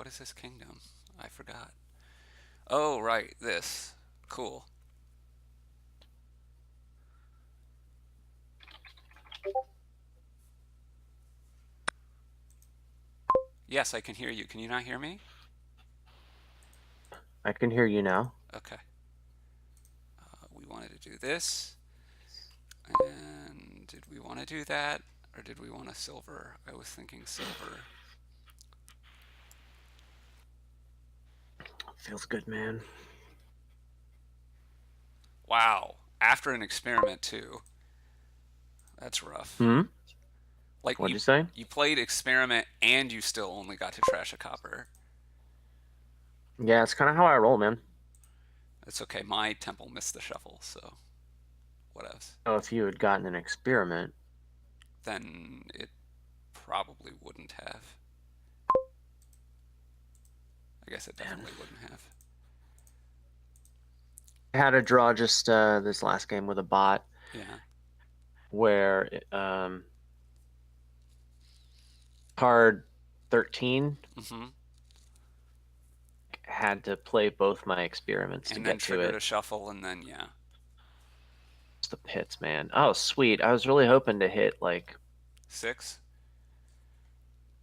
what is this kingdom? I forgot. Oh, right, this. Cool. Yes, I can hear you. Can you not hear me? I can hear you now. Okay. We wanted to do this. And did we want to do that? Or did we want a silver? I was thinking silver. Feels good, man. Wow. After an experiment, too. That's rough. Hmm? Like, What'd you, you say? you played experiment and you still only got to trash a copper. Yeah, it's kind of how I roll, man. It's okay. My temple missed the shuffle, so what else? So if you had gotten an experiment, Then it probably wouldn't have. I guess it man, definitely wouldn't have. I had a draw just this last game with a bot Yeah. where card 13 Mm-hmm. had to play both my experiments to And then get to triggered it. a shuffle, and then yeah. It's the pits, man. Oh, sweet. I was really hoping to hit like 6?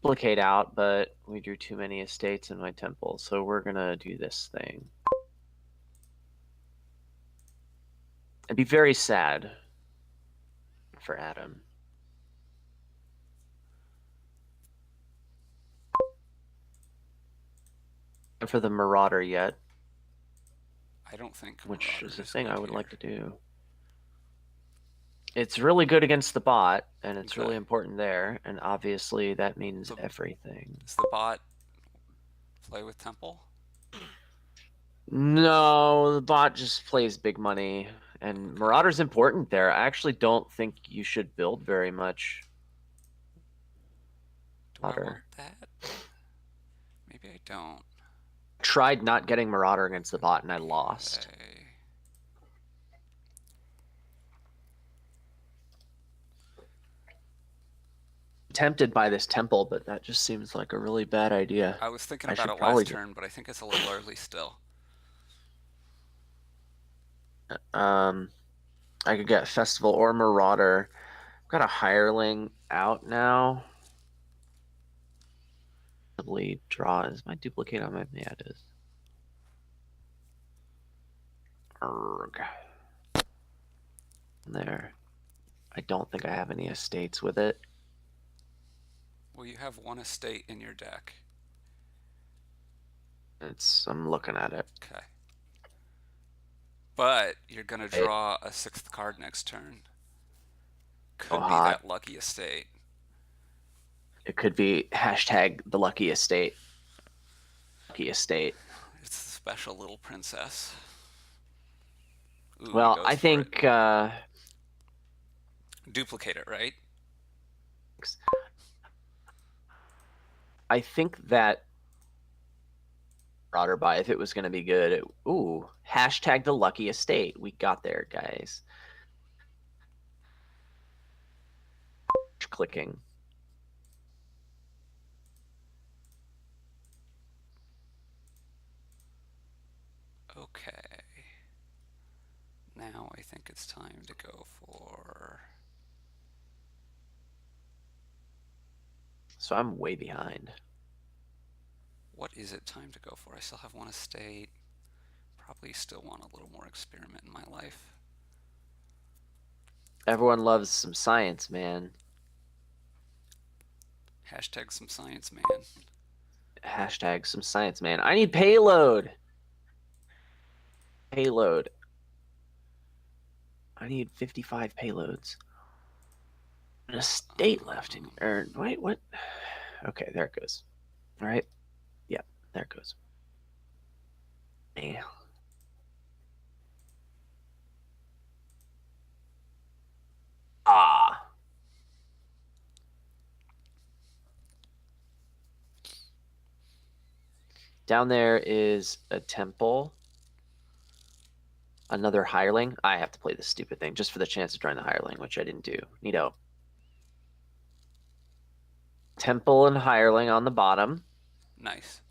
duplicate out, but we drew too many estates in my temple, so we're gonna do this thing. It'd be very sad for Adam. And for the Marauder yet, I don't think which Marauder is a is thing good I would here. like to do. It's really good against the bot, and it's Okay. really important there, and obviously that means The, everything. does the bot play with temple? No, the bot just plays big money, and Okay. Marauder's important there. I actually don't think you should build very much Do I want Marauder. that? Maybe I don't. Tried not getting Marauder against the bot, and I lost. Okay. Tempted by this temple, but that just seems like a really bad idea. I was thinking I about should it probably last just turn, but I think it's a little early still. um I could get Festival or Marauder. I've got a hireling out now. Possibly draw. Is my duplicate on my, yeah, it is. Arrgh. There. I don't think I have any estates with it. Well, you have one estate in your deck. I'm looking at it. Okay. But you're going to Right. draw a 6th card next turn. Oh, Could be hot. that lucky estate. It could be hashtag the lucky estate. Lucky estate. It's the special little princess. Ooh, he Well, goes I for it. think Duplicate it, right? that Marauder buy, if it was going to be good, ooh, hashtag the lucky estate. We got there, guys. Clicking. Okay. Now I think it's time to go for... So I'm way behind. What is it time to go for? I still have one estate. Probably still want a little more experiment in my life. Everyone loves some science, man. Hashtag some science, man. Hashtag some science, man. I need payload. Payload. I need 55 payloads. An estate left in. Or wait, what? Okay, there it goes. All right. Yeah, there it goes. Yeah. Ah. Down there is a temple. Another hireling. I have to play this stupid thing just for the chance to join the hireling, which I didn't do. Neato. Temple and hireling on the bottom. Nice.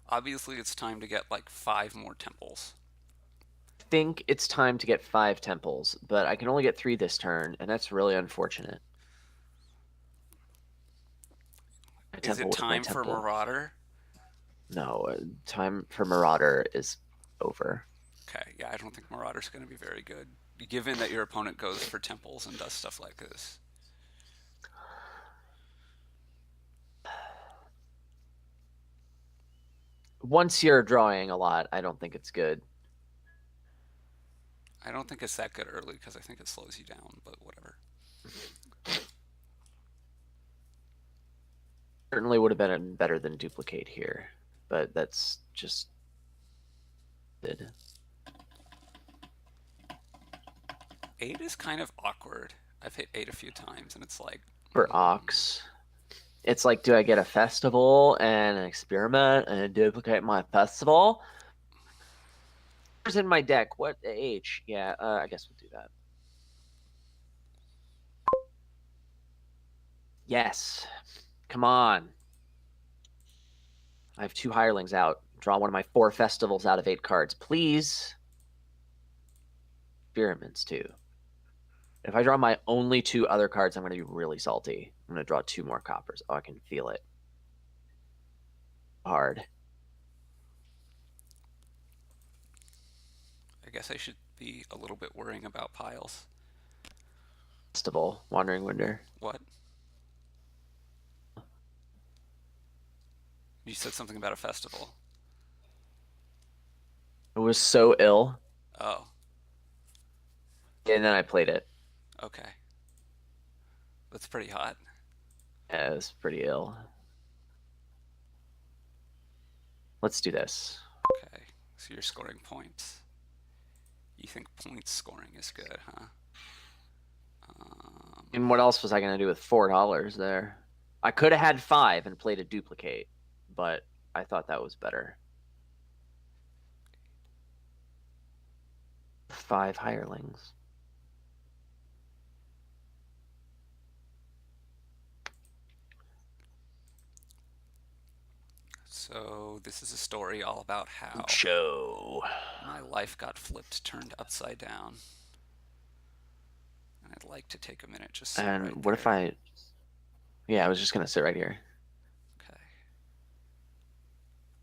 Obviously, it's time to get like 5 more temples. I think it's time to get 5 temples, but I can only get 3 this turn, and that's really unfortunate. My Is it temple with my time for temple. Marauder? No, time for Marauder is over. Okay, yeah, I don't think Marauder's going to be very good, given that your opponent goes for temples and does stuff like this. Once you're drawing a lot, I don't think it's good. I don't think it's that good early because I think it slows you down, but whatever. Certainly would have been better than duplicate here, but that's just good. 8 is kind of awkward. I've hit 8 a few times, and it's like. For Ox, it's like, do I get a festival and an experiment and duplicate my festival? Where's in my deck? What H? Yeah, I guess we'll do that. Yes. Come on. I have 2 hirelings out. Draw one of my 4 festivals out of 8 cards. Please. Experiments, too. If I draw my only 2 other cards, I'm going to be really salty. I'm going to draw 2 more coppers. Oh, I can feel it. Hard. I guess I should be a little bit worrying about piles. Festival, WanderingWinder. What? You said something about a festival. It was so ill, Oh, and then I played it. okay. That's pretty hot. Yeah, it was pretty ill. Let's do this. Okay, so you're scoring points. You think points scoring is good, huh? And what else was I going to do with $4 there? I could have had 5 and played a duplicate, but I thought that was better. 5 hirelings. So this is a story all about how Show. my life got flipped, turned upside down. And I'd like to take a minute just sit And right what if there. yeah, I was just going to sit right here. Okay.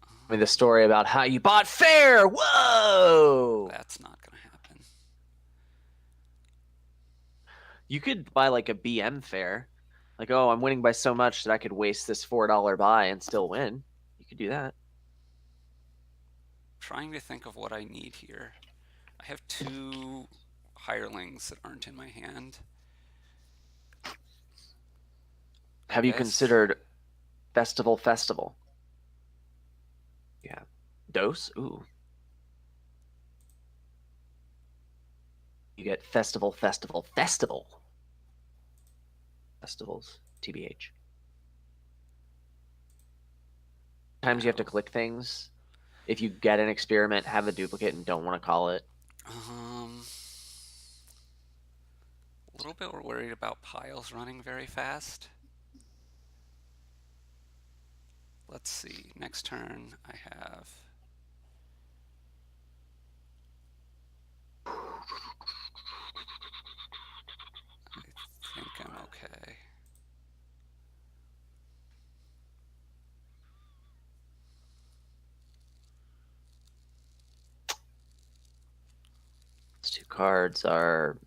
I mean, the story about how you bought fair. Whoa! That's not going to happen. You could buy like a BM fair. Like, oh, I'm winning by so much that I could waste this $4 buy and still win. You could do that. Trying to think of what I need here. I have 2 hirelings that aren't in my hand. Have you considered Festival? Yeah. Dose? Ooh. You get Festivals, TBH. Sometimes you have to click things. If you get an experiment, have a duplicate, and don't want to call it. A little bit worried about piles running very fast. Let's see. Next turn, I have. I think I'm okay. These 2 cards are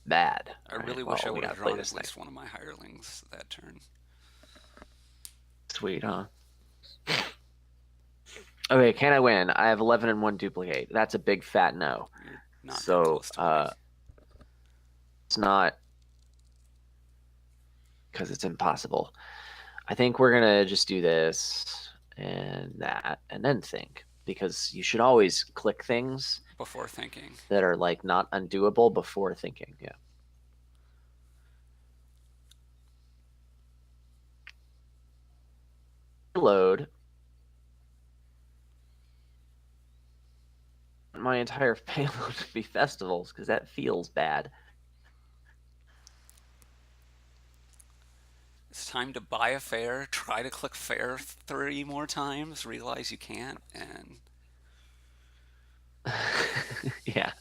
bad. I really wish I would have play drawn this at least next. one of my hirelings that turn. Sweet, huh? Okay, can I win? I have 11 and 1 duplicate. That's a big fat no. You're not that So, close to winning. it's not because it's impossible. I think we're gonna just do this and that and then think, because you should always click things Before thinking. that are like not undoable before thinking. Yeah. Load. My entire payload to be festivals because that feels bad. time to buy a fare, try to click fare 30 more times, realize you can't, and Yeah,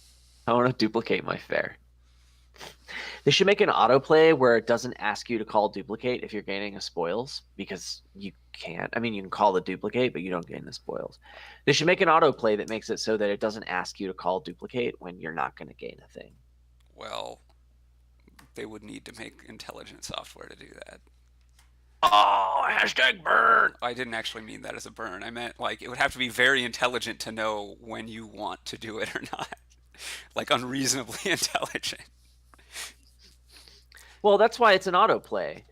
I want to duplicate my fare. They should make an autoplay where it doesn't ask you to call duplicate if you're gaining a spoils because you can't. I mean, you can call the duplicate, but you don't gain the spoils. They should make an autoplay that makes it so that it doesn't ask you to call duplicate when you're not going to gain a thing. well, they would need to make intelligent software to do that. Oh, hashtag burn. I didn't actually mean that as a burn. I meant like it would have to be very intelligent to know when you want to do it or not. Like unreasonably intelligent. Well, that's why it's an autoplay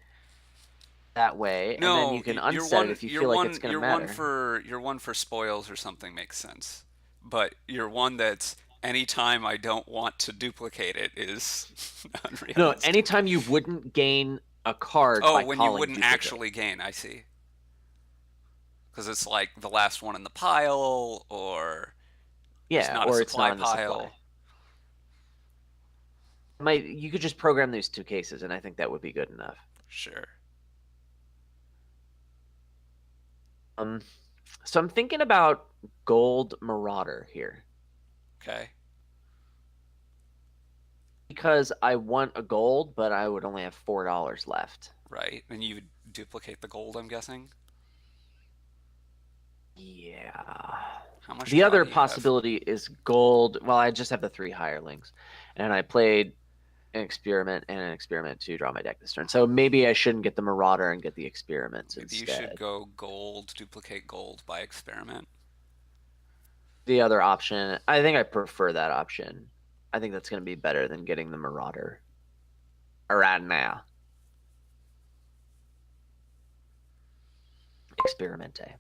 that way, and then No, you can your unset it one, if you your feel like it's one, going to your one matter. for your one for spoils or something makes sense, but your one that's anytime I don't want to duplicate it is No, unrealistic. anytime you wouldn't gain a card Oh, by when you calling wouldn't duplicate. actually gain, I see. Because it's like the last one in the pile, or there's Yeah, not a or it's not supply in the supply. pile. You could just program these two cases, and I think that would be good enough. Sure. Um, so I'm thinking about Gold Marauder here Okay. because I want a gold, but I would only have $4 left. Right. And you duplicate the gold, I'm guessing. Yeah. How much The draw other do you have? possibility is gold. Well, I just have the 3 hirelings, and I played an experiment to draw my deck this turn. So maybe I shouldn't get the Marauder and get the experiments Maybe you should instead. go gold, duplicate gold by experiment. The other option, I think I prefer that option. I think that's going to be better than getting the Marauder right now. Experimente.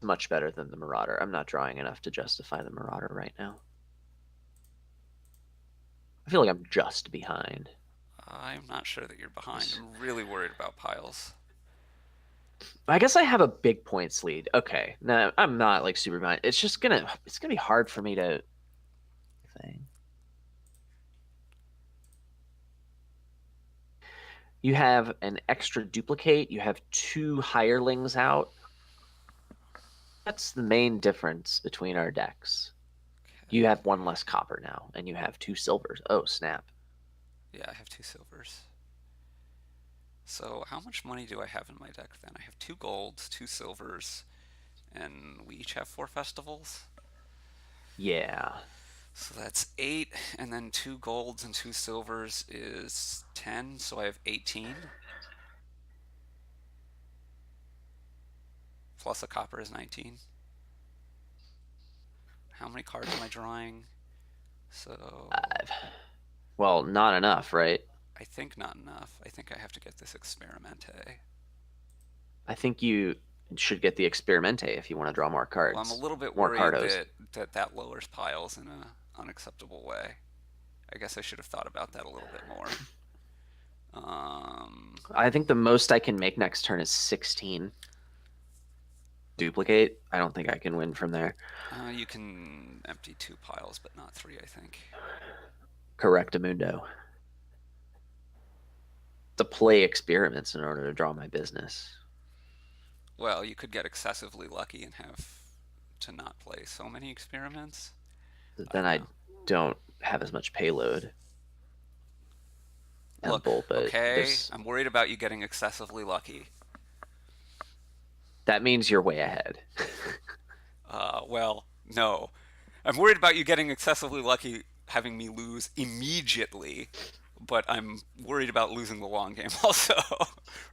Much better than the Marauder. I'm not drawing enough to justify the Marauder right now. I feel like I'm just behind. I'm not sure that you're behind. I'm really worried about piles. I guess I have a big points lead. Okay, no, I'm not like super behind. It's gonna be hard for me to thing. You have an extra duplicate. You have 2 hirelings out. That's the main difference between our decks. You Okay. have 1 less copper now, and you have 2 silvers. Oh, snap. Yeah, I have 2 silvers. So how much money do I have in my deck then? I have 2 golds, 2 silvers, and we each have 4 festivals. Yeah. So that's 8, and then 2 golds and 2 silvers is 10, so I have 18. Plus a copper is 19. How many cards am I drawing? So 5. Well, not enough, right? I think not enough. I think I have to get this Experimente. I think you should get the Experimente if you want to draw more Well, I'm a cards. little bit More worried cardos. that lowers piles in a unacceptable way. I guess I should have thought about that a little bit more. Um, I think the most I can make next turn is 16. Duplicate. I don't think I can win from there. you can empty 2 piles, but not 3, I think. Correctamundo. To play experiments in order to draw my business. Well, you could get excessively lucky and have to not play so many experiments. I Then don't I know. don't have as much payload. Look, Temple, but okay, there's I'm worried about you getting excessively lucky. that means you're way ahead. Well, no. I'm worried about you getting excessively lucky having me lose immediately, but I'm worried about losing the long game also.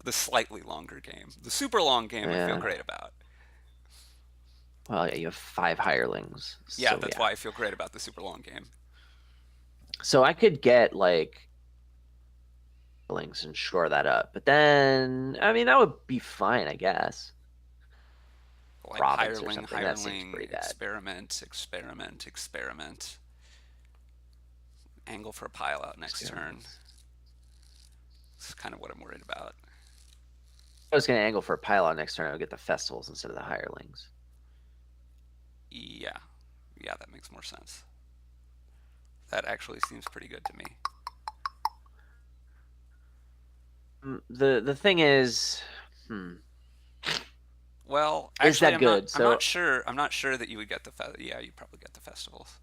The slightly longer game. The super long game I feel Yeah. great about. Well, yeah, you have 5 hirelings. Yeah, So that's yeah. why I feel great about the super long game. So I could get like links and shore that up. But then I mean that would be fine, I guess. Like Province or hireling, something. That seems hireling, pretty bad. experiment, experiment, experiment. Angle for a pile out next turn. Experiments. It's kind of what I'm worried about. I was gonna angle for a pile on next turn, I would get the festivals instead of the hirelings. Yeah, yeah, that makes more sense. That actually seems pretty good to me. The thing is, Well, is actually, that I'm not. good? I'm not So sure. I'm not sure that you would get the. Yeah, you probably get the festivals.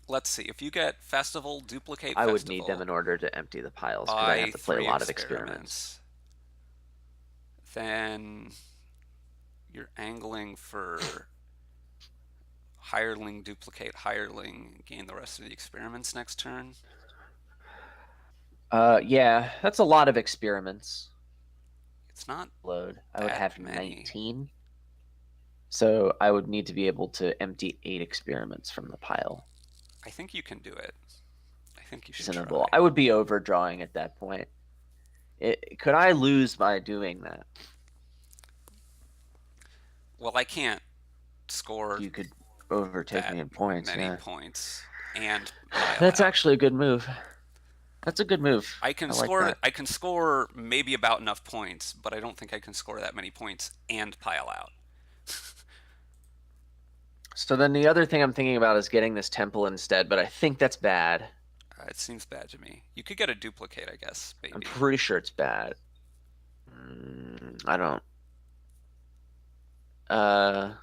Let's see. If you get festival, duplicate I would need them festival, in order to empty the piles because I have buy to play a three lot of experiments. experiments, then you're angling for hireling, duplicate hireling, gain the rest of the experiments next turn. Yeah, that's a lot of experiments. It's not Load. I would that have many. 19. So I would need to be able to empty 8 experiments from the pile. I think you can do it. I think you should Reasonable. try. I would be overdrawing at that point. Could I lose by doing that? Well, I can't score You could overtake that me in points, many yeah. points and pile That's out. actually a good move. That's a good move. I can I like score that. I can score maybe about enough points, but I don't think I can score that many points and pile out. So then the other thing I'm thinking about is getting this temple instead, but I think that's bad. It seems bad to me. You could get a duplicate, I guess, I'm maybe. pretty sure it's bad. I don't. Uh,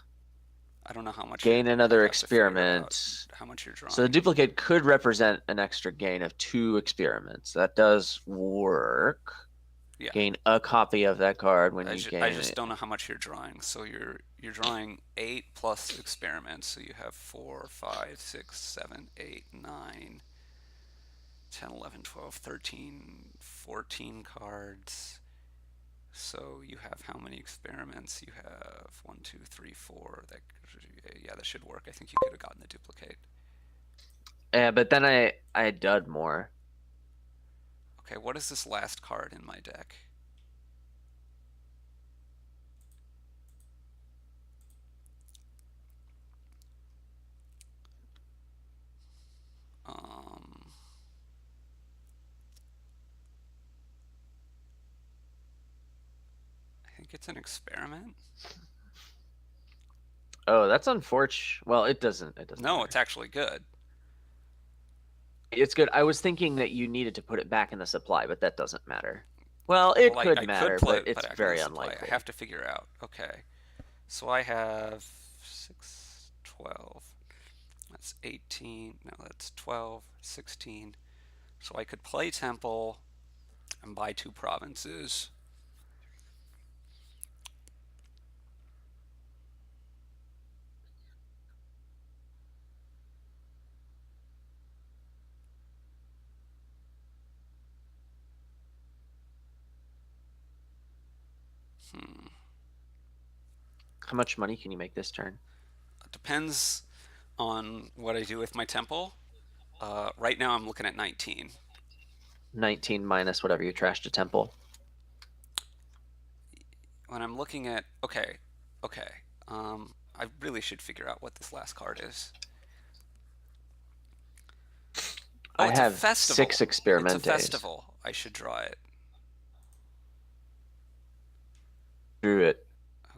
I don't know how much gain I'd another have to figure out experiment. how much you're So the drawing. duplicate could represent an extra gain of 2 experiments. That does work. Yeah. Gain a copy of that card when you I gain just it. don't know how much you're drawing. So you're drawing 8 plus experiments. So you have 4, 5, 6, 7, 8, 9, 10, 11, 12, 13, 14 cards. So you have how many experiments? You have one, two, three, four. Yeah, that should work. I think you could have gotten the duplicate. But then I dud more. Okay, what is this last card in my deck? Um, I think it's an experiment. Oh, that's unfortunate. Well, it doesn't. It doesn't No, it's matter. actually good. It's good. I was thinking that you needed to put it back in the supply, but that doesn't matter. Well, it Well, could I could matter, but put it's back in the very supply. I have unlikely. to figure out. Okay, so I have 6, 12. That's 18. No, that's 12, 16. So I could play Temple and buy 2 provinces. Hmm. How much money can you make this turn? It depends on what I do with my Temple. Right now I'm looking at 19. 19 minus whatever you trashed a temple. When I'm looking at okay. I really should figure out what this last card is. Oh, I it's a have 6 festival. It's a experimentes. festival. I should draw it. Drew it.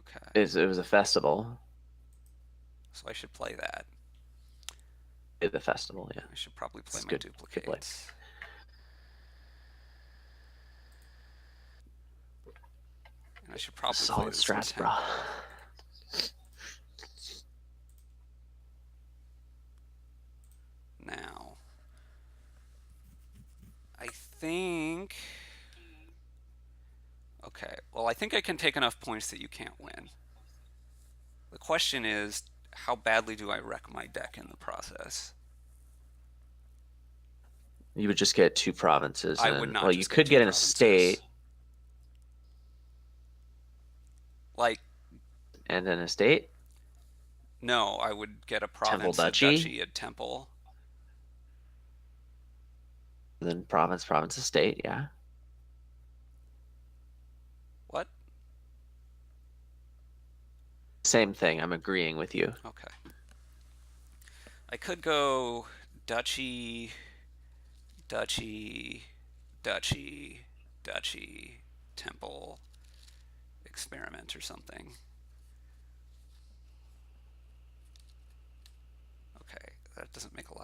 Okay, It was a festival. so I should play that. The festival, yeah. I should probably play It's my good. Good play. duplicates. And I should probably play Solid this strats, bro. temple. Now, I think. Okay, well, I think I can take enough points that you can't win. The question is, how badly do I wreck my deck in the process? You would just get 2 provinces, I would and not well, you just get could 2 get an provinces. estate Like, and an estate. no, I would get a Temple province, a duchy, duchy, a temple. then province, estate. Yeah. What? Same thing. I'm agreeing with you. Okay. I could go duchy, duchy, duchy, duchy, temple, experiment or something.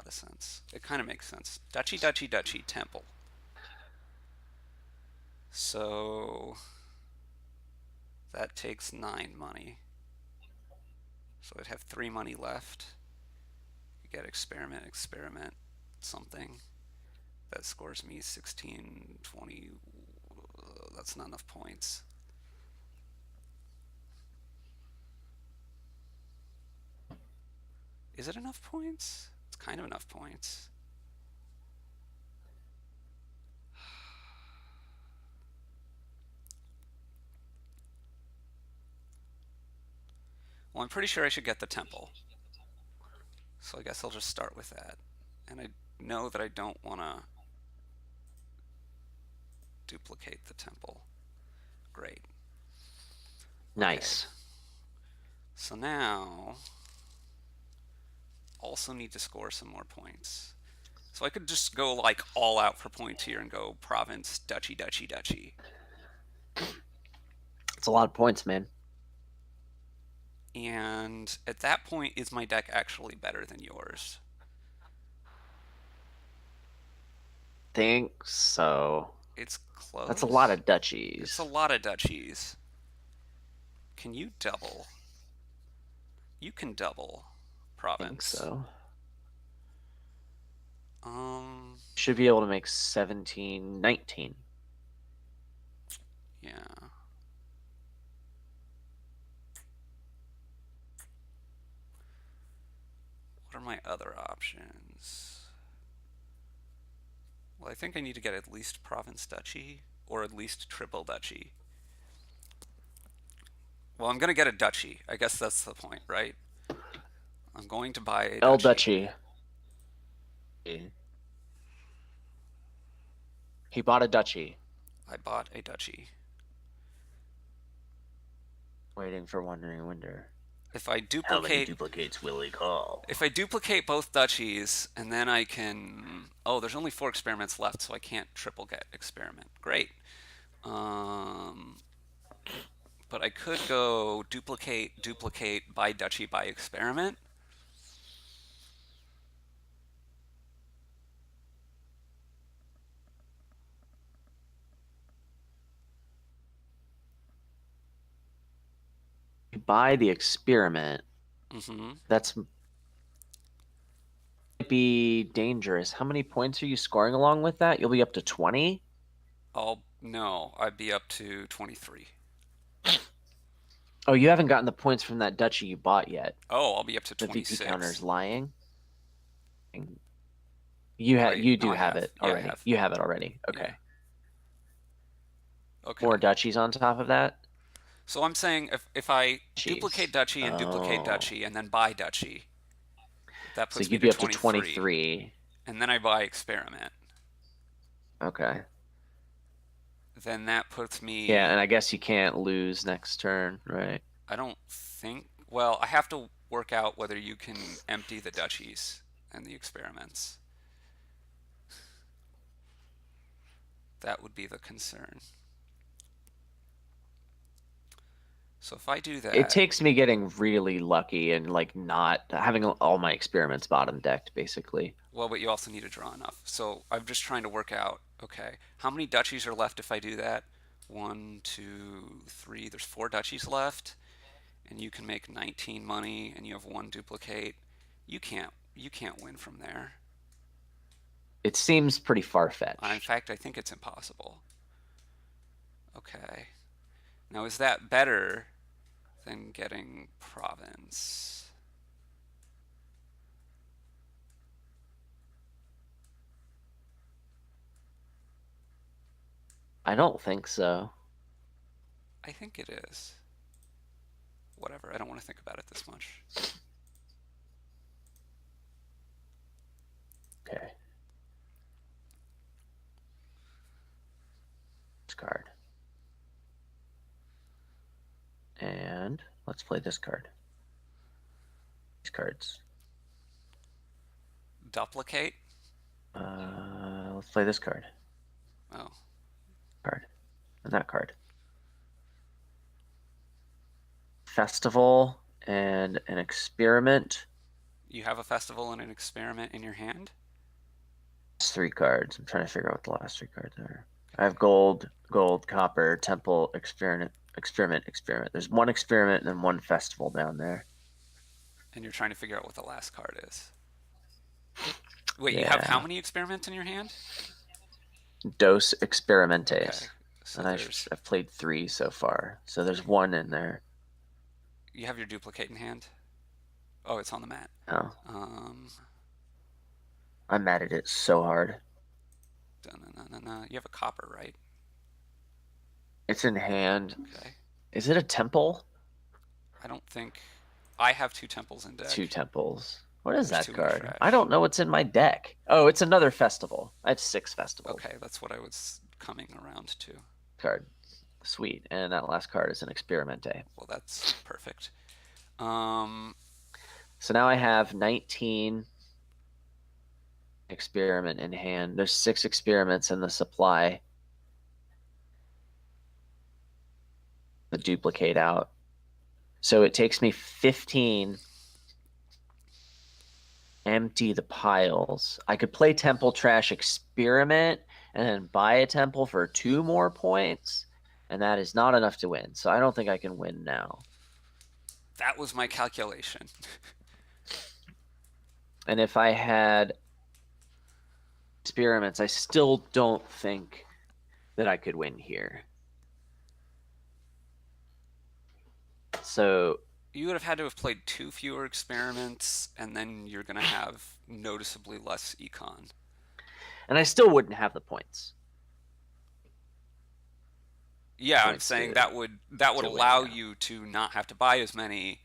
of sense. It kind of makes sense. Duchy, duchy, duchy, temple. So that takes 9 money. So I'd have 3 money left. You get experiment, experiment, something. That scores me 16, 20. That's not enough points. Is it enough points? It's kind of enough points. Well, I'm pretty sure I should get the temple. So I guess I'll just start with that. And I know that I don't want to duplicate the temple. Great. Okay. Nice. So now, also need to score some more points. So I could just go like all out for points here and go province, duchy, duchy, duchy. It's a lot of points, man. And at that point, is my deck actually better than yours? Think so. It's close. That's a lot of It's duchies. a lot of duchies. Can you double? You can double province. Think so. Um, Should be able to make 17, 19. yeah. What are my other options? Well, I think I need to get at least province duchy or at least triple duchy. Well, I'm going to get a duchy. I guess that's the point, right? I'm going to buy a L duchy. duchy. He bought a duchy. I bought a duchy. Waiting for WanderingWinder. If I How many duplicate duplicates will he call? if I duplicate both duchies and then I can oh, there's only 4 experiments left, so I can't triple get experiment. Great. But I could go duplicate, duplicate, buy duchy, buy experiment. You buy the experiment. Mm-hmm. That's might be dangerous. How many points are you scoring along with that? You'll be up to 20? No, I'd be up to 23. Oh, you haven't gotten the points from that duchy you bought yet. Oh, I'll be up to The VP 26. counter's lying. Right? You No, do I have have. it Yeah, I already. have. You have it already. Okay. Yeah. Okay. More duchies on top of that. So I'm saying if I Jeez. duplicate duchy and duplicate Oh. duchy and then buy duchy, that So puts me you'd to be up to 23. 23. And then I buy experiment. Okay. Then that puts me. Yeah, and I guess you can't lose next turn, right? I don't think. Well, I have to work out whether you can empty the duchies and the experiments. That would be the concern. So if I do that, It takes me getting really lucky and like not having all my experiments bottom decked, basically. well, but you also need to draw enough. So I'm just trying to work out. Okay, how many duchies are left if I do that? 1, 2, 3. There's 4 duchies left, and you can make 19 money, and you have 1 duplicate. You can't win from there. It seems pretty In far-fetched. fact, I think it's impossible. Okay. Now, is that better than getting province? I don't think so. I think it is. Whatever, I don't want to think about it this much. Okay. This card. And let's play this card. These cards. Duplicate? Let's play this card. Oh. Card. And that card. Festival and an experiment. You have a festival and an experiment in your hand? It's 3 cards. I'm trying to figure out what the last 3 cards are. I Okay. have gold, gold, copper, temple, experiment, experiment. There's one experiment and then one festival down there. And you're trying to figure out what the last card is. Wait, you have how Yeah. many experiments in your hand? Dos Okay. experimentes. So And there's I've played 3 so far. So there's one in there. you have your duplicate in hand? Oh, it's on the mat. Oh, Um, I'm mad at it so hard. you have a copper, right? It's in hand. Okay. Is it a temple? I don't think I have 2 temples in 2 deck. temples. What is There's that 2 in card? I trash. don't know what's in my deck. Oh, it's another festival. I have 6 festivals. Okay, that's what I was coming around to. Card. Sweet. And that last card is an experimente. Well, that's perfect. Um, So now I have 19 experiment in hand. There's 6 experiments in the supply. The duplicate out. So it takes me 15. Empty the piles. I could play Temple Trash Experiment and then buy a temple for 2 more points, and that is not enough to win. So I don't think I can win now. that was my calculation. And if I had experiments, I still don't think that I could win here. So, You would have had to have played 2 fewer experiments, and then you're going to have noticeably less econ. and I still wouldn't have the points. Yeah, I'm Points saying that would to win allow now. you to not have to buy as many,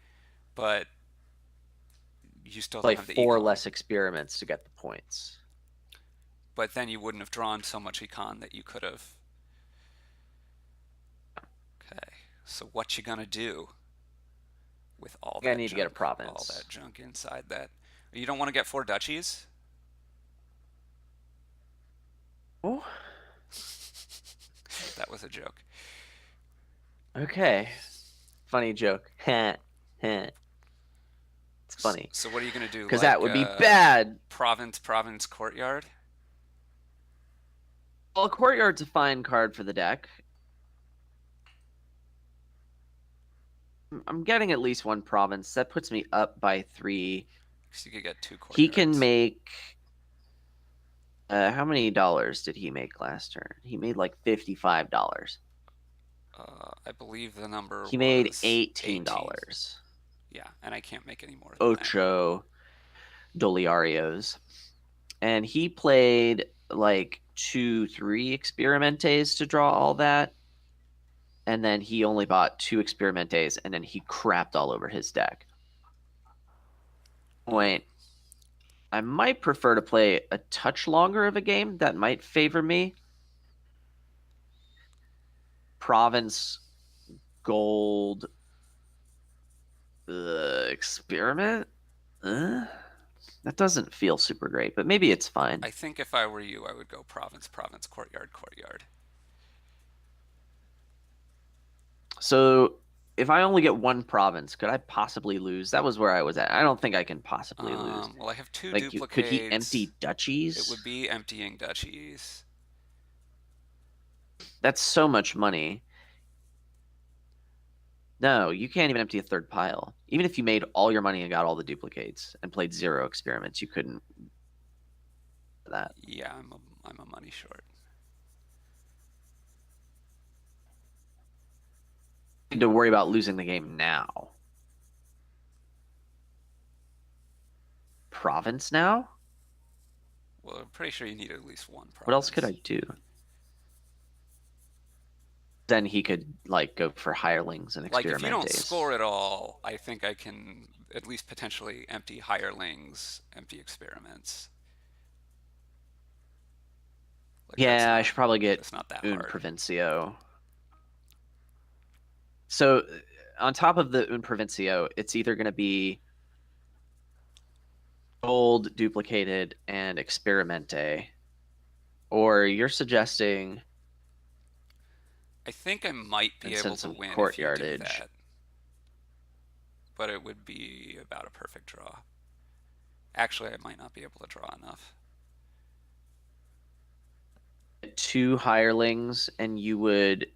but you still don't Play have the 4 econ. less experiments to get the points. But then you wouldn't have drawn so much econ that you could have. Okay, so what you gonna do with all I that need to get a junk? All province. that junk inside that. You don't want to get 4 duchies? Oh, That was a joke. okay. Funny joke. It's funny. So what are you gonna do? Because that Like would be bad. province courtyard? Well, Courtyard's a fine card for the deck. I'm getting at least one province. That puts me up by 3. Because you could get 2 He can courtyards. make. How many dollars did he make last turn? He made like $55. I believe the number He made was 18 18. dollars. Yeah, and I can't make any more than that. Ocho Doliarios. And he played like 2, 3 experimentes to draw all that. And then he only bought 2 experimentes and then he crapped all over his deck. Wait, I might prefer to play a touch longer of a game. That might favor me. Province, gold, experiment. That doesn't feel super great, but maybe it's fine. I think if I were you, I would go province, courtyard. So if I only get one province, could I possibly lose? That was where I was at. I don't think I can possibly lose. Well, I have 2 Like, could he duplicates. empty It would duchies? be emptying duchies. That's so much money. No, you can't even empty a third pile. Even if you made all your money and got all the duplicates and played 0 experiments, you couldn't do that. Yeah, I'm a money short. You need to worry about losing the game now. Province now? Well, I'm pretty sure you need at least one What else could province. I do? Then he could like go for hirelings and Like if you don't experimentes. score at all, I think I can at least potentially empty hirelings, empty experiments. Like Yeah, I should probably get that's not that Un hard. Provincio. So on top of the Un Provincio, it's either going to be gold, duplicated, and experimente, or you're suggesting I think I might be and able send to some win if you do courtyardage. that, but it would be about a perfect draw. Actually, I might not be able to draw enough. 2 hirelings, and you would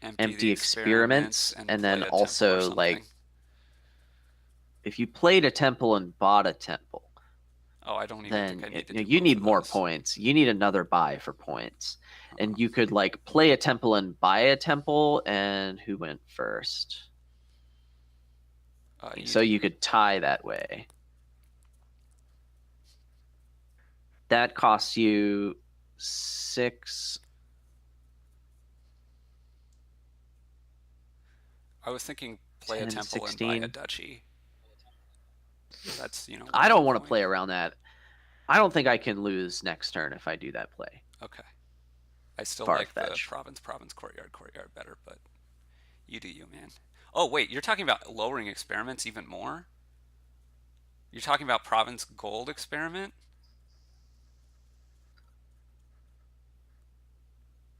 Empty the empty experiments experiments, and and play then a temple or also something. like if you played a temple and bought a temple, Oh, I don't even think then I need to do you both need of more those. points. You need another buy for points. Uh, And you could like play a temple and buy a temple, and who went first? you So did. you could tie that way. That costs you 6. I was thinking play a 10, temple and buy a 16. duchy. That's, I one don't more want to point. play around that. I don't think I can lose next turn if I do that play. Okay. I still Far like the fetch. province, courtyard better, but you do you, man. Oh, wait, you're talking about lowering experiments even more? You're talking about province gold experiment?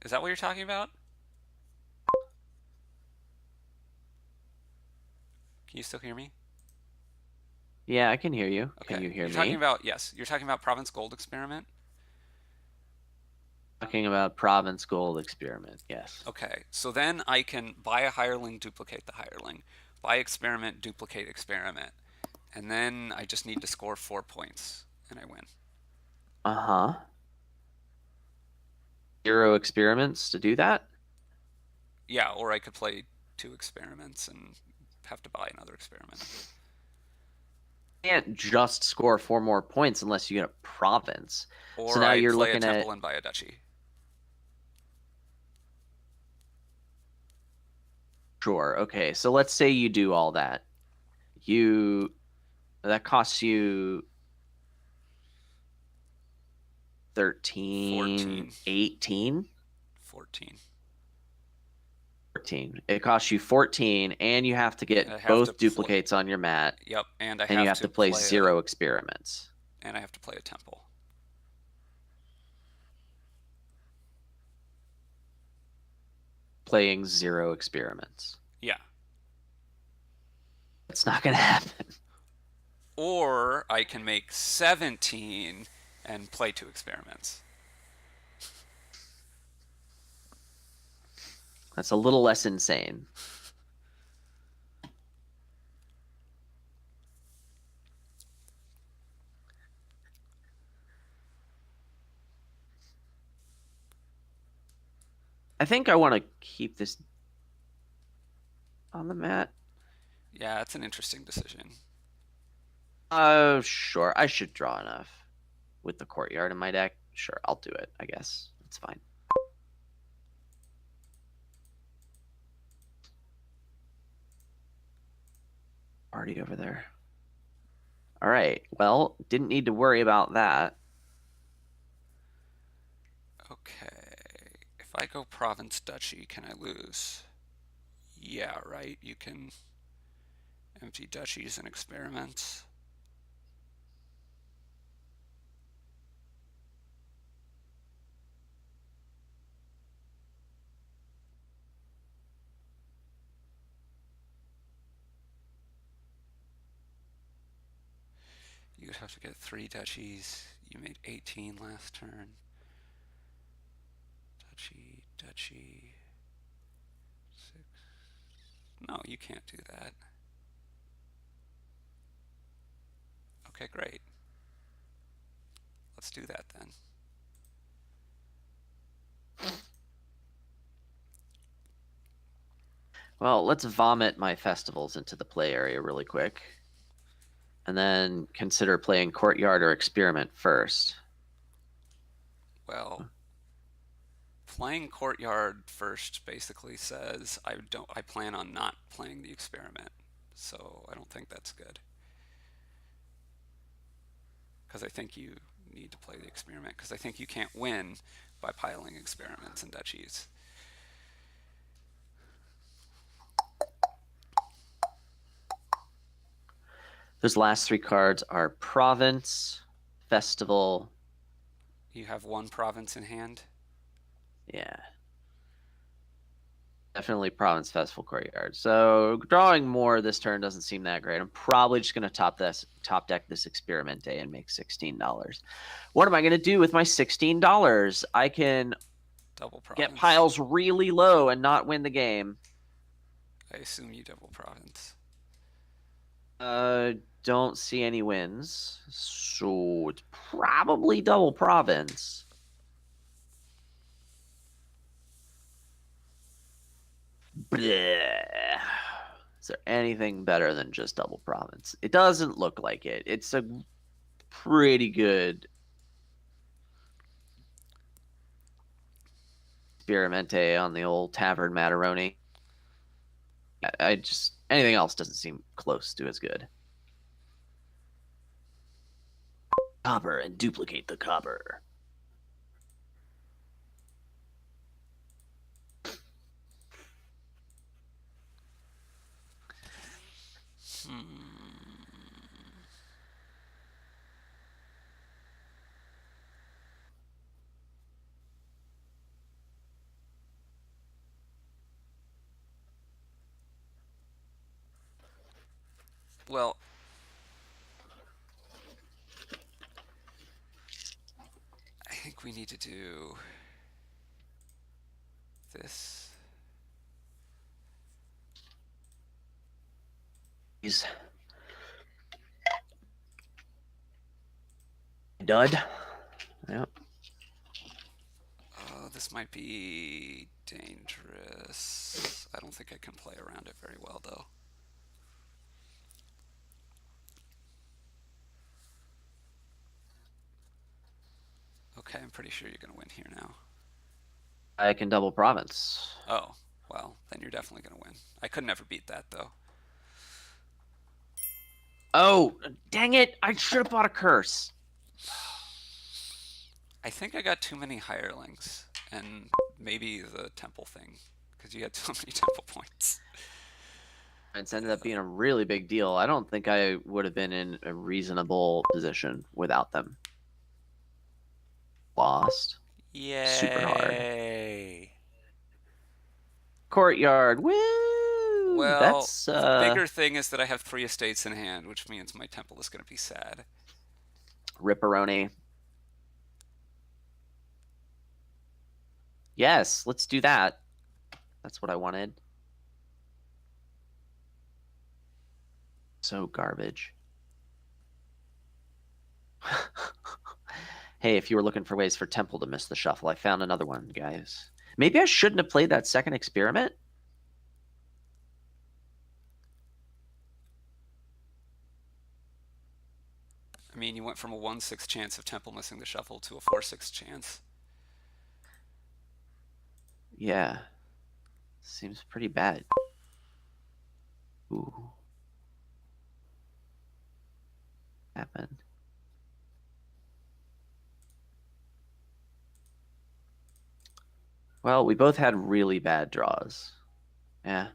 Is that what you're talking about? Can you still hear me? Yeah, I can hear you. Can Okay. you hear You're talking me? about, yes, you're talking about province gold experiment? Talking about province gold experiment. Yes. Okay. So then I can buy a hireling, duplicate the hireling. Buy experiment, duplicate experiment. And then I just need to score 4 points and I win. Uh-huh. 0 experiments to do that? Yeah, or I could play 2 experiments and have to buy another experiment. Can't just score 4 more points unless you get a province. So Or now I you're play a looking temple at and buy a duchy. sure. Okay. So let's say you do all that. You that costs you 13, 14. 18, 14. 14. It costs you 14, and you have to And I get have to both play. duplicates on your mat, Yep, and I and you have have to to play play a 0 experiments. temple. Playing 0 experiments. Yeah. That's not going to happen. Or I can make 17 and play 2 experiments. That's a little less insane. I think I want to keep this on the mat. Yeah, it's an interesting decision. Sure. I should draw enough with the courtyard in my deck. Sure, I'll do it, I guess. It's fine. Already over there. All right. Well, didn't need to worry about that. Okay. If I go province duchy, can I lose? Yeah, right. You can empty duchies and experiments. You would have to get 3 duchies. You made 18 last turn. Duchy. 6. No, you can't do that. Okay, great. Let's do that then. Well, let's vomit my festivals into the play area really quick. And then consider playing courtyard or experiment first. Well, playing courtyard first basically says I plan on not playing the experiment. So I don't think that's good. Because I think you need to play the experiment because I think you can't win by piling experiments and duchies. Those last 3 cards are province, festival. You have 1 province in hand. Yeah. Definitely Province Festival Courtyard. So drawing more this turn doesn't seem that great. I'm probably just gonna top deck this Experiment Day and make $16. What am I gonna do with my $16? I can Double get province. piles really low and not win the game. I assume you double province. Don't see any wins, so it's probably double province. Bleh. Is there anything better than just double province? It doesn't look like it. It's a pretty good experimente on the old Tavern Mataroni. I just anything else doesn't seem close to as good. Copper and duplicate the copper. Well, I think we need to do this. He's dud. Yep. This might be dangerous. I don't think I can play around it very well, though. Okay, I'm pretty sure you're going to win here now. I can double province. Oh, well, then you're definitely going to win. I could never beat that, though. Oh, dang it. I should have bought a curse. I think I got too many hirelings, and maybe the temple thing, because you had so many temple points. It's ended up being a really big deal. I don't think I would have been in a reasonable position without them. Lost. Yay! Super hard. Courtyard. Woo! Well, That's the bigger thing is that I have 3 estates in hand, which means my temple is going to be sad. Ripperoni. Yes, let's do that. That's what I wanted. So garbage. Hey, if you were looking for ways for Temple to miss the shuffle, I found another one, guys. Maybe I shouldn't have played that second experiment. I mean, you went from a 1/6 chance of temple missing the shuffle to a 4/6 chance. Yeah. Seems pretty bad. Ooh. Happened. Well, we both had really bad draws. Yeah.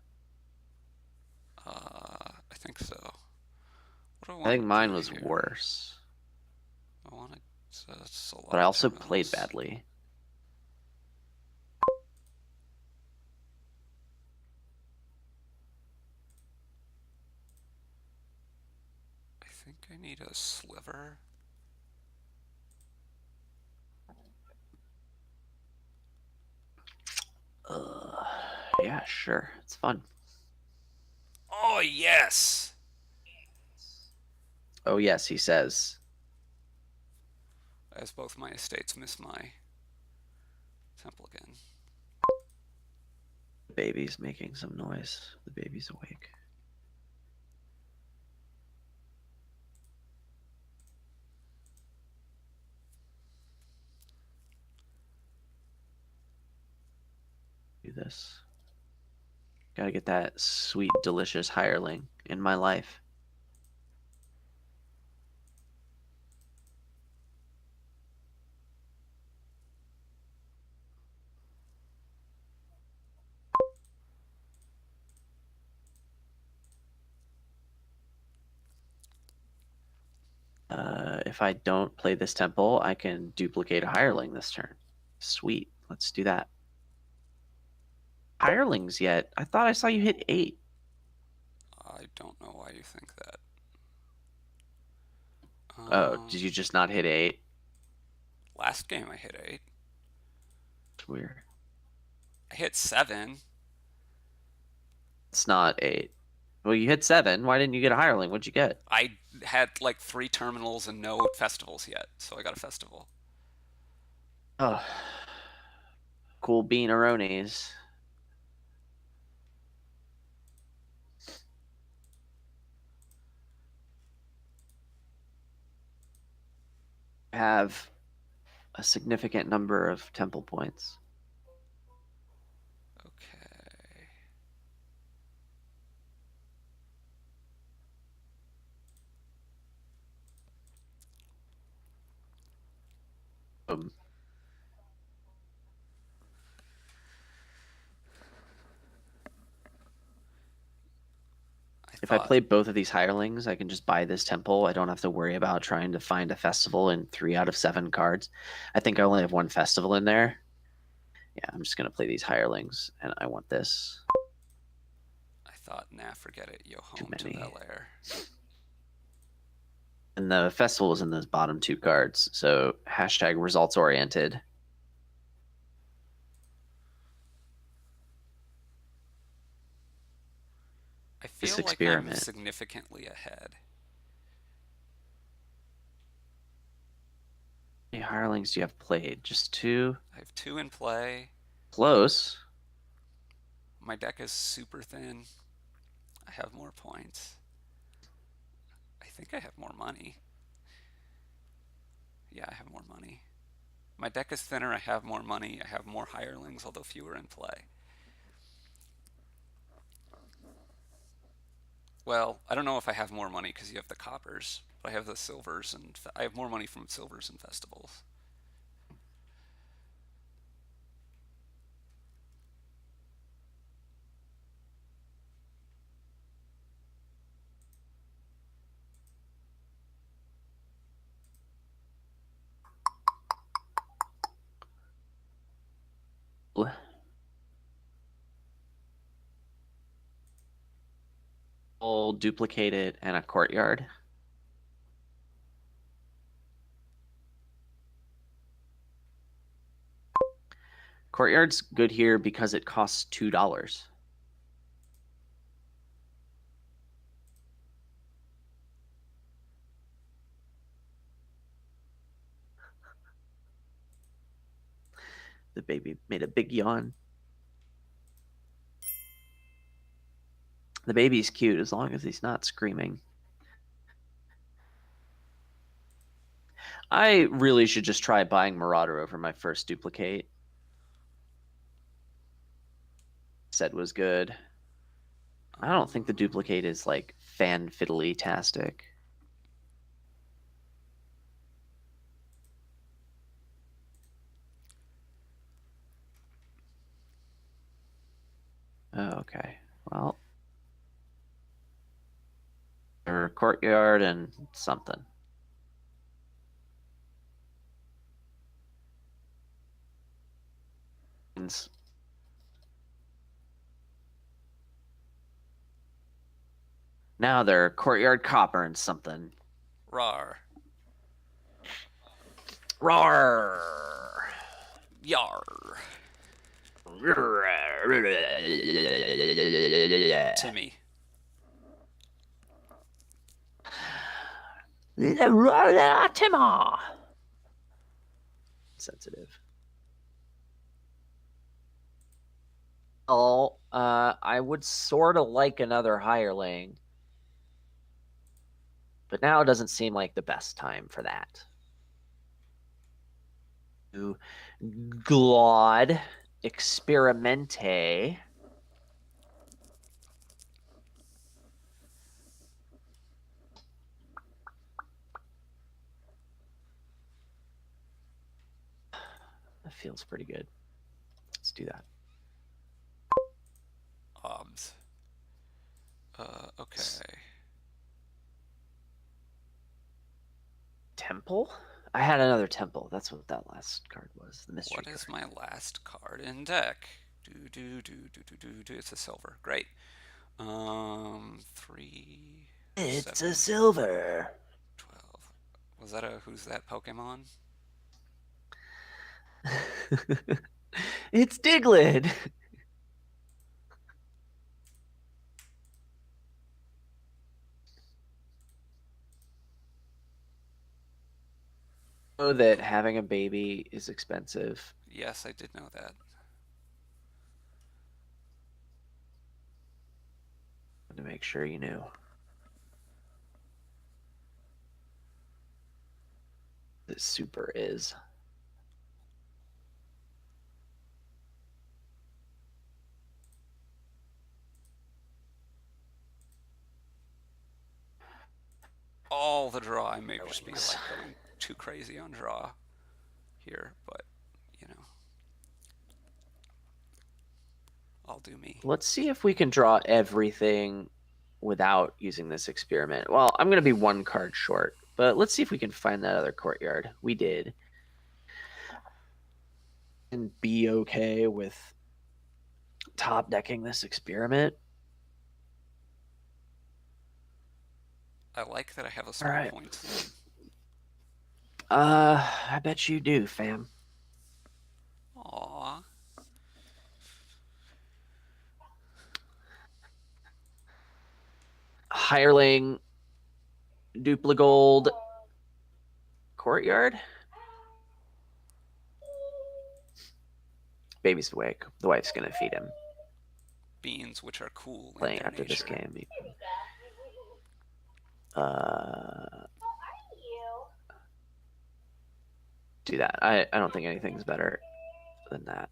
I think so. What do I I want think to mine do was here? worse. I want to select. But I also who played knows? badly. I think I need a sliver. Yeah, sure. It's fun. Oh, yes! Oh, yes, he says. As both my estates miss my temple again. The baby's making some noise. The baby's awake. Do this. Gotta get that sweet, delicious hireling in my life. If I don't play this temple, I can duplicate a hireling this turn. Sweet. Let's do that. hirelings yet. I thought I saw you hit 8. I don't know why you think that. Oh, did you just not hit 8? Last game I hit 8. It's weird. I hit 7. It's not 8. Well, you hit 7. Why didn't you get a hireling? What'd you get? I had like 3 terminals and no festivals yet, so I got a festival. Oh, cool beaneronis. Have a significant number of temple points. Okay. Um, I if I thought play both of these hirelings, I can just buy this temple. I don't have to worry about trying to find a festival in 3 out of 7 cards. I think I only have 1 festival in there. Yeah, I'm just gonna play these hirelings, and I want this. nah, forget it. Yo Too home to many. Bel Air. And the festival is in those bottom 2 cards, so hashtag results oriented. I This feel like I'm experiment. significantly ahead. How many hirelings do you have played? Just 2? I have 2 in play. Close. My deck is super thin. I have more points. I think I have more money. Yeah, I have more money. My deck is thinner. I have more money. I have more hirelings, although fewer in play. Well, I don't know if I have more money because you have the coppers, but I have the silvers, and I have more money from silvers and festivals. Duplicated and a courtyard. Courtyard's good here because it costs $2. The baby made a big yawn. The baby's cute as long as he's not screaming. I really should just try buying Marauder over my first duplicate. Said was good. I don't think the duplicate is like fan fiddly-tastic. Oh, okay. Well, or courtyard and something. Now they're courtyard copper and something. Rar. Roar! Yar. Timmy. Timah! Sensitive. Oh, I would sort of like another hireling, but now it doesn't seem like the best time for that. Glod Experimente. That feels pretty good. Let's do that. Obs. Okay. Temple? I had another temple. That's what that last card was. The mystery What is card. my last card in deck? It's a silver. Great. 3, It's a 7, silver. 12. Was that a who's that Pokemon? It's Diglett. Know that having a baby is expensive. Yes, I did know that. To make sure you knew. This super is. All the draw. I may just be Darlings. like going too crazy on draw here, but you know, I'll do me. Let's see if we can draw everything without using this experiment. Well, I'm going to be one card short, but let's see if we can find that other courtyard. We did. And be okay with top decking this experiment. I like that I have a small right. points lead. I bet you do, fam. Aww. Hireling, Dupligold, courtyard. Baby's awake. The wife's gonna feed him. Beans, which are cool in Playing their after this nature. game. Do that. I don't think anything's better than that.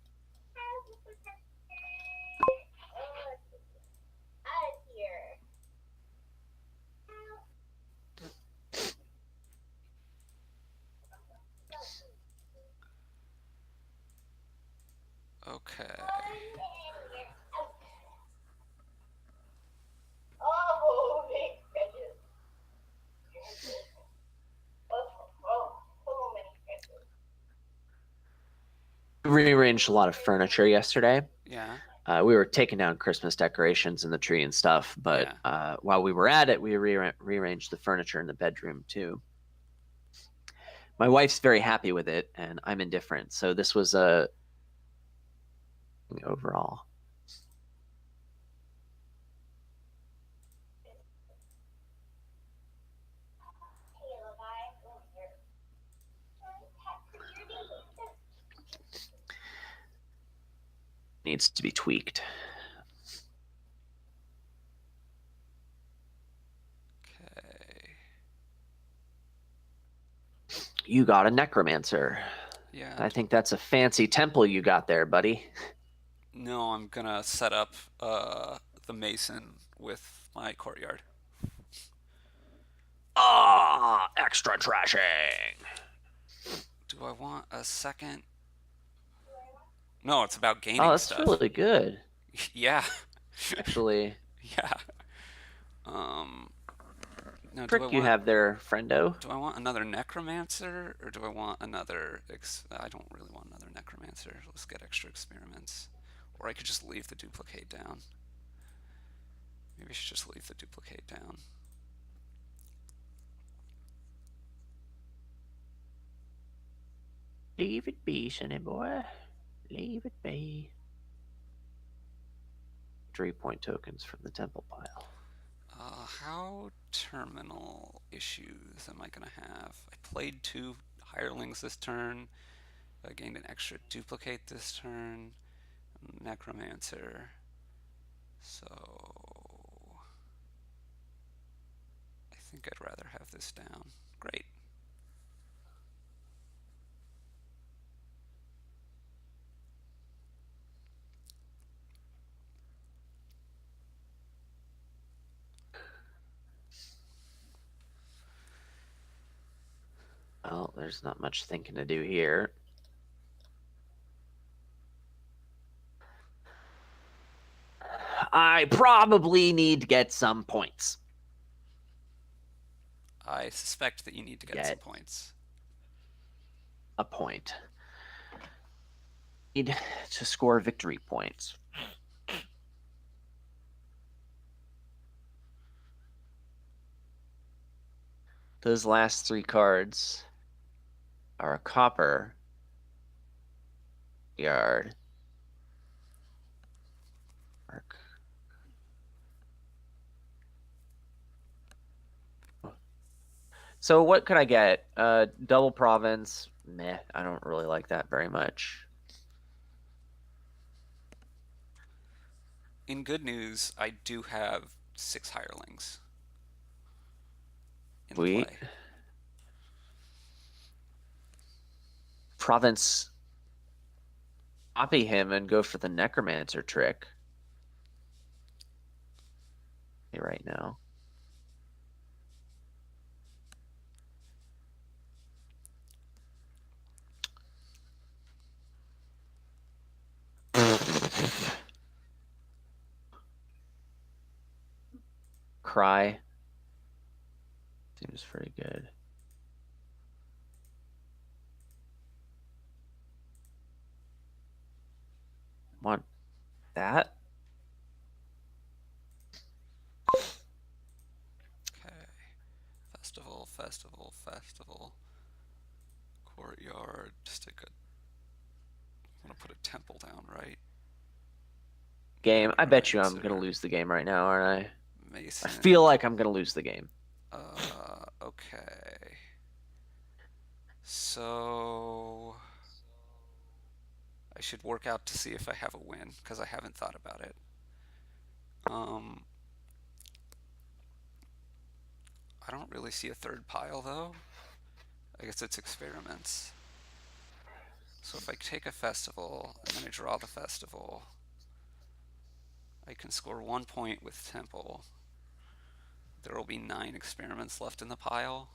Okay. We rearranged a lot of furniture yesterday. Yeah. We were taking down Christmas decorations in the tree and stuff, but while we were at it, we rearranged the furniture in the bedroom too. My wife's very happy with it, and I'm indifferent. So this was a overall. Needs to be tweaked. Okay. You got a necromancer. Yeah. I think that's a fancy temple you got there, buddy. No, I'm gonna set up the mason with my courtyard. Ah, extra trashing. Do I want a second? No, it's about gaining Oh, that's stuff. really good. Yeah. Actually, Yeah. Now, Prick, you have there, friendo. do I want another necromancer or do I want another? I don't really want another necromancer. Let's get extra experiments, or I could just leave the duplicate down. Maybe I should just leave the duplicate down. Leave it be, sonny boy. Leave it be. 3-point tokens from the temple pile. How terminal issues am I gonna have? I played 2 hirelings this turn. I gained an extra duplicate this turn. Necromancer. So I think I'd rather have this down. Great. Well, there's not much thinking to do here. I probably need to get some points. I suspect that you need to get some points. A point. need to score victory points. Those last 3 cards are a copper yard. Mark. So what could I get? Double province. Meh, I don't really like that very much. In good news, I do have 6 hirelings in Sweet. play. Province. Copy him and go for the necromancer trick. Right now. Cry. Seems pretty good. Want that? Okay. Festival, festival, festival. Courtyard. Stick a. I want to put a temple down, right? Game. I bet you I'm gonna Necromancer. lose the game right now, aren't I? I feel Mason. like I'm gonna lose the game. Okay. So I should work out to see if I have a win because I haven't thought about it. Um, I don't really see a third pile though. I guess it's experiments. So if I take a festival and then I draw the festival, I can score 1 point with temple. There will be 9 experiments left in the pile.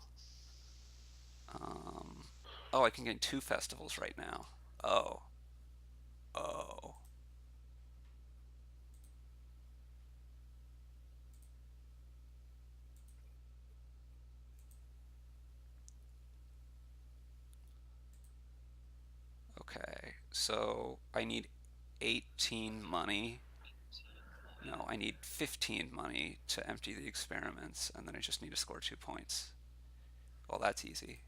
Um, oh, I can get 2 festivals right now. Oh, oh. Okay, so I need 18 money. No, I need 15 money to empty the experiments, and then I just need to score 2 points. Well, that's easy.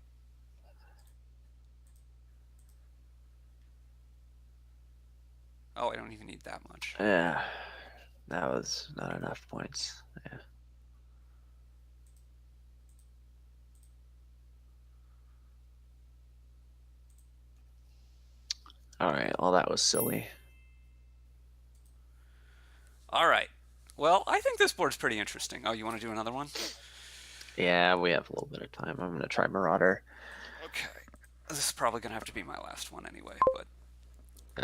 Oh, I don't even need that much. Yeah, that was not enough points. Yeah. All right. Well, that was silly. All right. Well, I think this board's pretty interesting. Oh, you want to do another one? Yeah, we have a little bit of time. I'm gonna try Marauder. Okay. This is probably going to have to be my last one anyway, but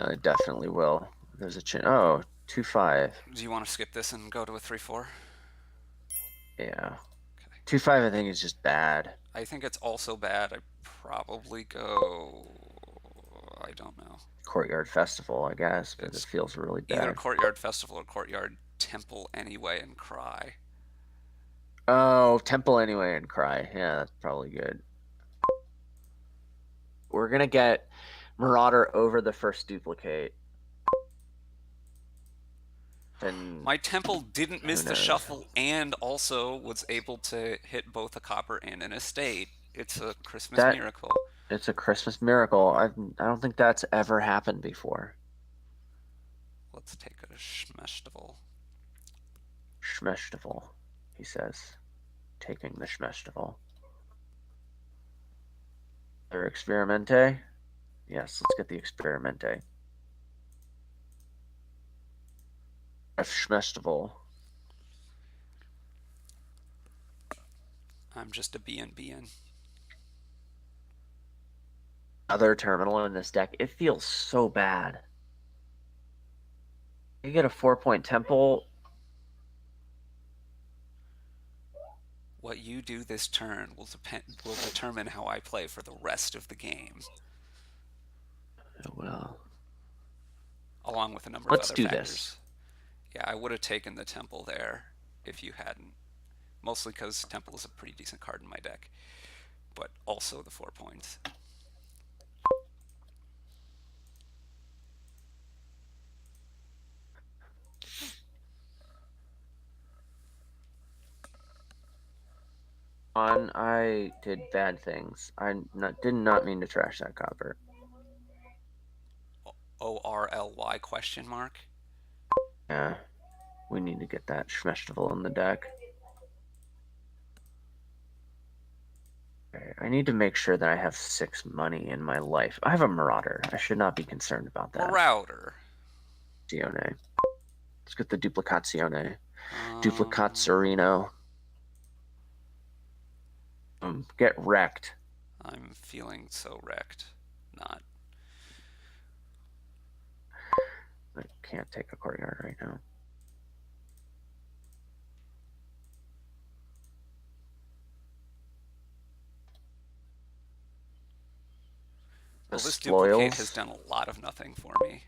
I definitely will. There's a chance. Oh, 2-5. do you want to skip this and go to a 3-4? Yeah. Okay. 2-5, I think, is just bad. I think it's also bad. I probably go. I don't know. Courtyard Festival, I guess, but it It's feels really either bad. Courtyard Festival or Courtyard Temple anyway and cry. Oh, Temple anyway and Cry. Yeah, that's probably good. We're gonna get Marauder over the first duplicate. Then My temple didn't who miss the knows? shuffle and also was able to hit both a copper and an estate. It's a Christmas That miracle. it's a Christmas miracle. I don't think that's ever happened before. Let's take a Schmestival. Schmestival, he says, taking the Schmestival. Their Experimente? Yes, let's get the Experimente. F Schmestival. I'm just a BN. Other terminal in this deck. It feels so bad. You get a 4-point temple. What you do this turn will determine how I play for the rest of the game, Oh, well, along with a number of let's other do this. factors. Yeah, I would have taken the temple there if you hadn't. Mostly because temple is a pretty decent card in my deck, but also the 4 points. on. I did bad things. Did not mean to trash that copper. ORLY question mark. Yeah, we need to get that Schmestival in the deck. Okay, I need to make sure that I have 6 money in my life. I have a Marauder. I should not be concerned about that. Marauder. Zione. Let's get the Duplicazione. Um, Duplicazzarino. Get wrecked. I'm feeling so wrecked. Not. I can't take a courtyard right now. Well, this duplicate has Loyals. done a lot of nothing for me.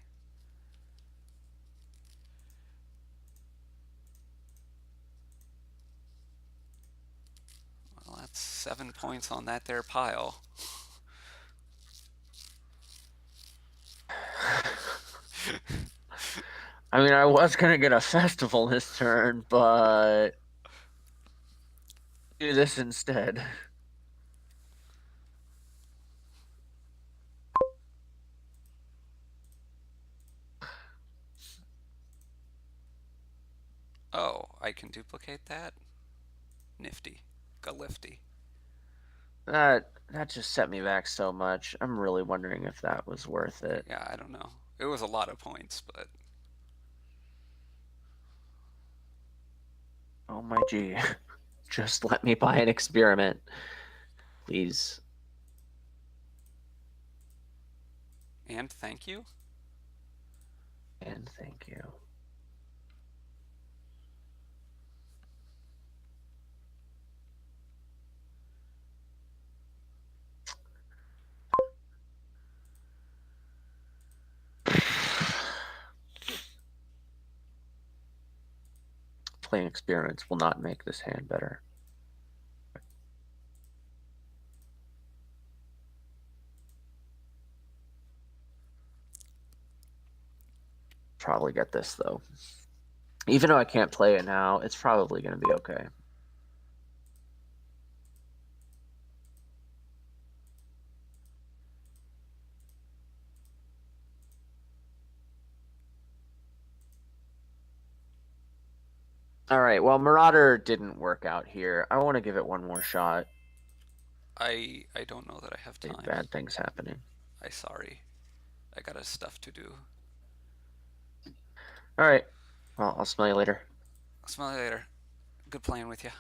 Well, that's 7 points on that there pile. I mean, I was gonna get a festival this turn, but do this instead. Oh, I can duplicate that? Nifty. Galifty. That just set me back so much. I'm really wondering if that was worth it. Yeah, I don't know. It was a lot of points, but Oh my gee. Just let me buy an experiment. Please. and thank you. And thank you. Playing experiments will not make this hand better. Probably get this though. Even though I can't play it now, it's probably going to be okay. All right. Well, Marauder didn't work out here. I want to give it one more shot. I don't know that I have time. Bad things happening. I sorry. I got stuff to do. All right. Well, I'll smell you later. I'll smell you later. Good playing with you.